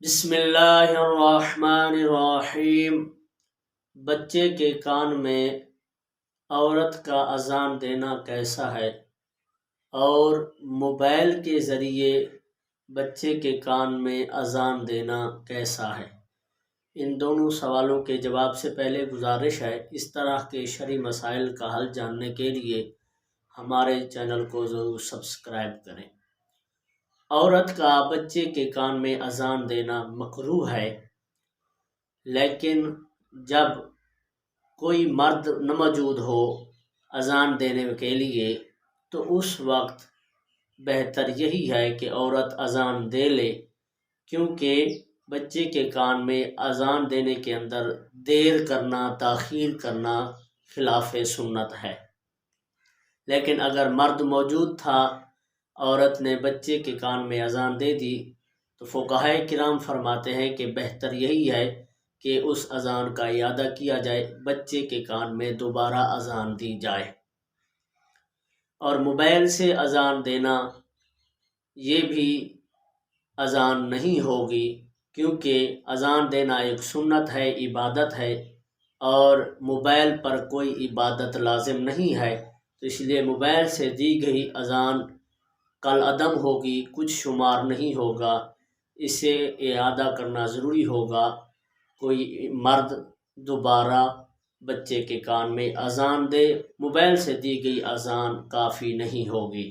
بسم اللہ الرحمن الرحیم۔ بچے کے کان میں عورت کا اذان دینا کیسا ہے اور موبائل کے ذریعے بچے کے کان میں اذان دینا کیسا ہے؟ ان دونوں سوالوں کے جواب سے پہلے گزارش ہے، اس طرح کے شرعی مسائل کا حل جاننے کے لیے ہمارے چینل کو ضرور سبسکرائب کریں۔ عورت کا بچے کے کان میں اذان دینا مکروہ ہے، لیکن جب کوئی مرد نہ موجود ہو اذان دینے کے لیے تو اس وقت بہتر یہی ہے کہ عورت اذان دے لے، کیونکہ بچے کے کان میں اذان دینے کے اندر دیر کرنا، تاخیر کرنا خلاف سنت ہے۔ لیکن اگر مرد موجود تھا، عورت نے بچے کے کان میں اذان دے دی تو فقہائے کرام فرماتے ہیں کہ بہتر یہی ہے کہ اس اذان کا اعادہ کیا جائے، بچے کے کان میں دوبارہ اذان دی جائے۔ اور موبائل سے اذان دینا یہ بھی اذان نہیں ہوگی، کیونکہ اذان دینا ایک سنت ہے، عبادت ہے، اور موبائل پر کوئی عبادت لازم نہیں ہے، تو اس لیے موبائل سے دی گئی اذان کالعدم ہوگی، کچھ شمار نہیں ہوگا، اسے اعادہ کرنا ضروری ہوگا۔ کوئی مرد دوبارہ بچے کے کان میں اذان دے، موبائل سے دی گئی اذان کافی نہیں ہوگی۔